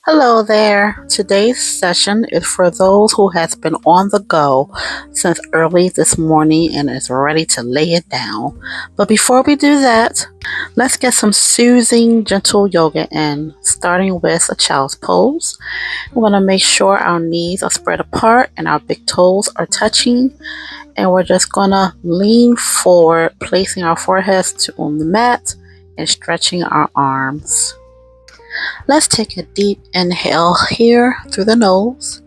Hello there. Today's session is for those who has been on the go since early this morning and is ready to lay it down. But before we do that, let's get some soothing, gentle yoga in, starting with a child's pose. We're going to make sure our knees are spread apart and our big toes are touching. And we're just going to lean forward, placing our foreheads on the mat and stretching our arms. Let's take a deep inhale here through the nose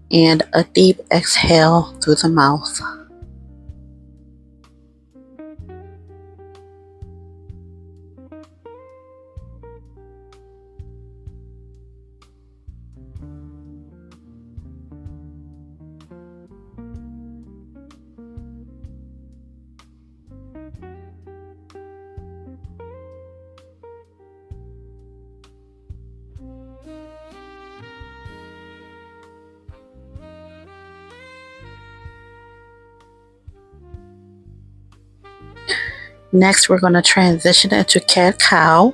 and a deep exhale through the mouth. Next, we're going to transition into cat-cow.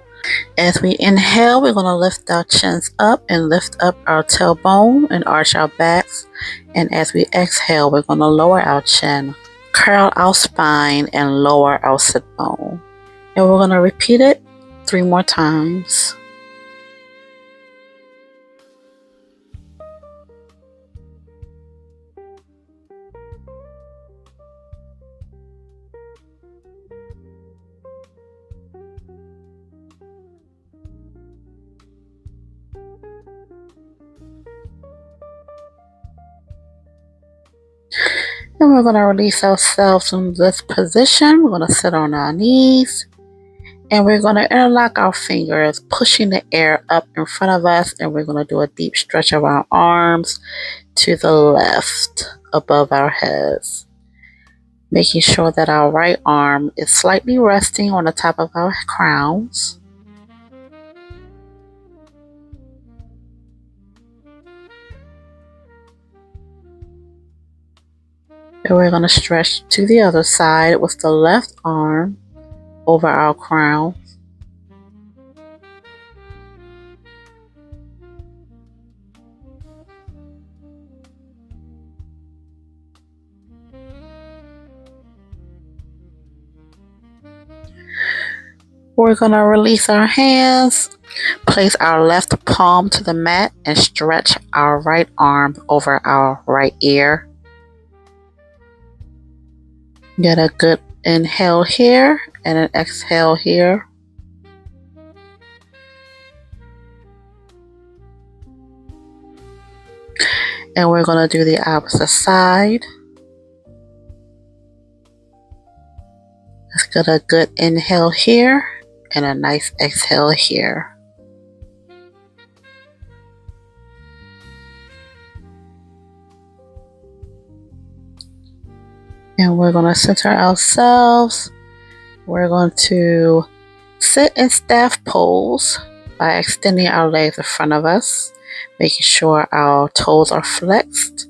As we inhale, we're going to lift our chins up and lift up our tailbone and arch our backs. And as we exhale, we're going to lower our chin, curl our spine, and lower our sit bone. And we're going to repeat it 3 more times. And we're going to release ourselves from this position. We're going to sit on our knees. And we're going to interlock our fingers, pushing the air up in front of us. And we're going to do a deep stretch of our arms to the left above our heads. Making sure that our right arm is slightly resting on the top of our crowns. And we're going to stretch to the other side with the left arm over our crown. We're going to release our hands, place our left palm to the mat, and stretch our right arm over our right ear. Get a good inhale here and an exhale here. And we're going to do the opposite side. Let's get a good inhale here and a nice exhale here. And we're going to center ourselves. We're going to sit in staff pose by extending our legs in front of us, making sure our toes are flexed.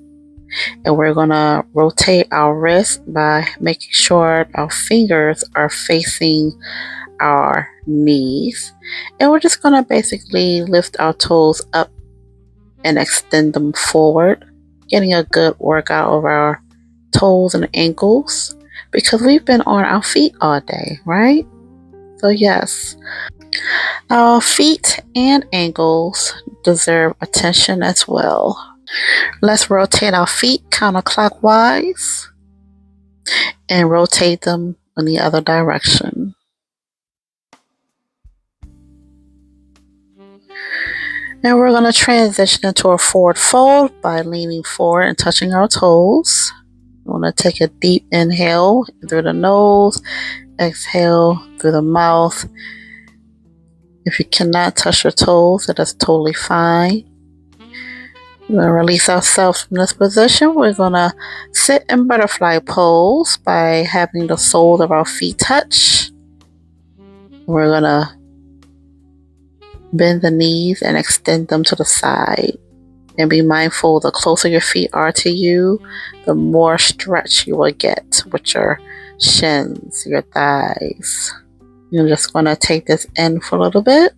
And we're going to rotate our wrists by making sure our fingers are facing our knees. And we're just going to basically lift our toes up and extend them forward, getting a good workout of our toes and ankles, because we've been on our feet all day, right? So yes, our feet and ankles deserve attention as well. Let's rotate our feet counterclockwise and rotate them in the other direction. Now we're going to transition into a forward fold by leaning forward and touching our toes. We're going to take a deep inhale through the nose, exhale through the mouth. If you cannot touch your toes, that is totally fine. We're going to release ourselves from this position. We're going to sit in butterfly pose by having the soles of our feet touch. We're going to bend the knees and extend them to the side. And be mindful, the closer your feet are to you, the more stretch you will get with your shins, your thighs. You're just going to take this in for a little bit.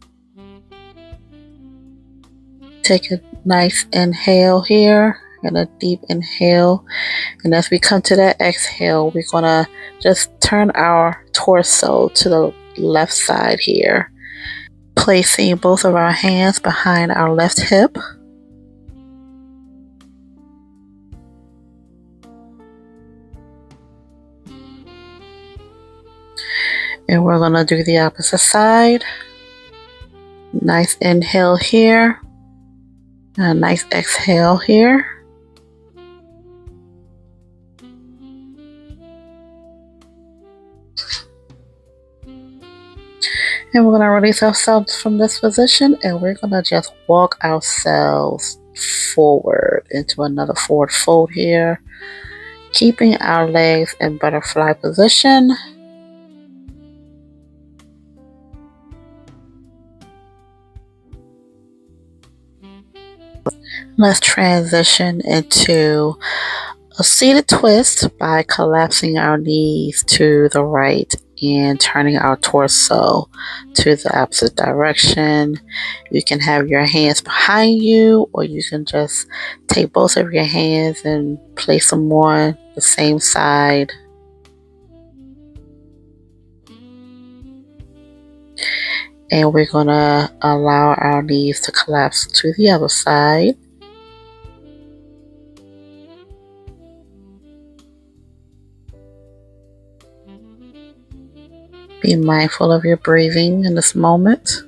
Take a nice inhale here and a deep inhale. And as we come to that exhale, we're going to just turn our torso to the left side here, placing both of our hands behind our left hip. And we're going to do the opposite side. Nice inhale here. And a nice exhale here. And we're going to release ourselves from this position, and we're going to just walk ourselves forward into another forward fold here, keeping our legs in butterfly position. Let's transition into a seated twist by collapsing our knees to the right and turning our torso to the opposite direction. You can have your hands behind you, or you can just take both of your hands and place them on the same side. And we're going to allow our knees to collapse to the other side. Be mindful of your breathing in this moment.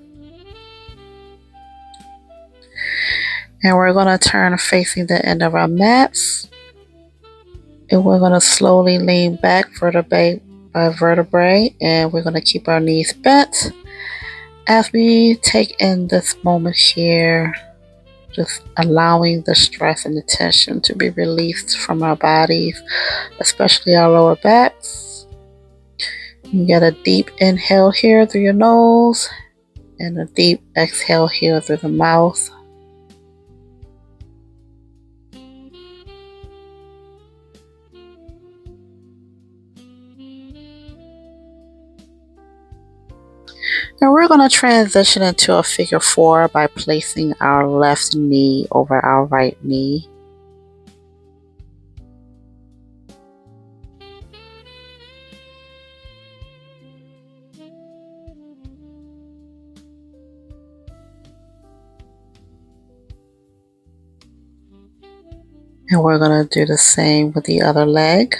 And we're going to turn facing the end of our mats. And we're going to slowly lean back vertebrae by vertebrae. And we're going to keep our knees bent as we take in this moment here, just allowing the stress and the tension to be released from our bodies, especially our lower backs. You get a deep inhale here through your nose and a deep exhale here through the mouth. And we're going to transition into a figure 4 by placing our left knee over our right knee. And we're going to do the same with the other leg.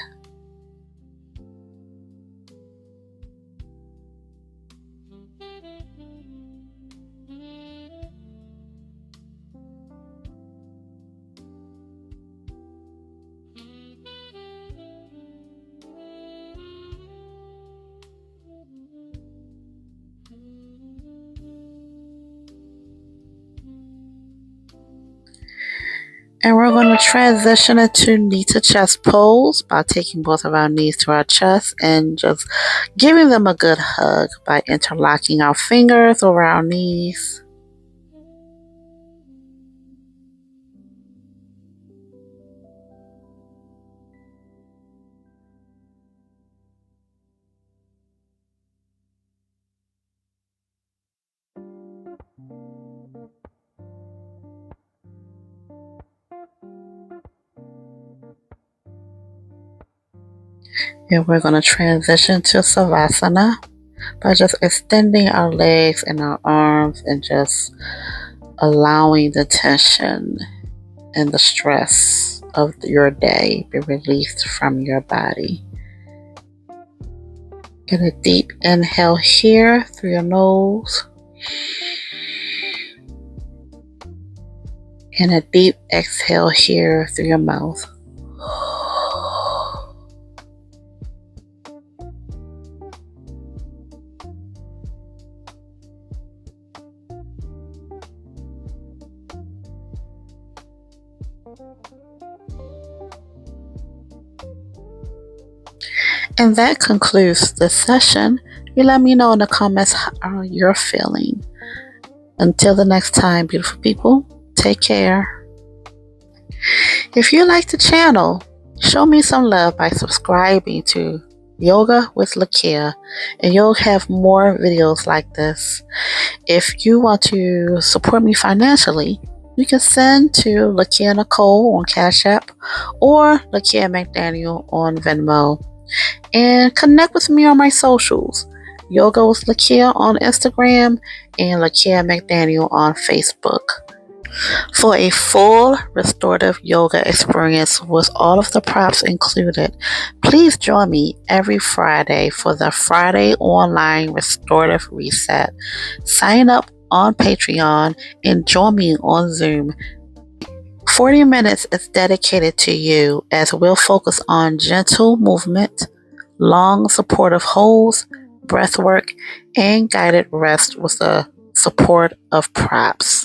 And we're going to transition into knee to chest pose by taking both of our knees to our chest and just giving them a good hug by interlocking our fingers over our knees. And we're going to transition to Savasana by just extending our legs and our arms and just allowing the tension and the stress of your day be released from your body. Get a deep inhale here through your nose and a deep exhale here through your mouth. And that concludes this session. You let me know in the comments how you're feeling. Until the next time, beautiful people, take care. If you like the channel, show me some love by subscribing to Yoga with Lakia, and you'll have more videos like this. If you want to support me financially, You can send to Lakia Nicole on Cash App or Lakia McDaniel on Venmo. And connect with me on my socials. Yoga with Lakia on Instagram and Lakia McDaniel on Facebook. For a full restorative yoga experience with all of the props included, please join me every Friday for the Friday Online Restorative Reset. Sign up on Patreon and join me on Zoom. 40 minutes is dedicated to you as we'll focus on gentle movement, long supportive holds, breath work, and guided rest with the support of props.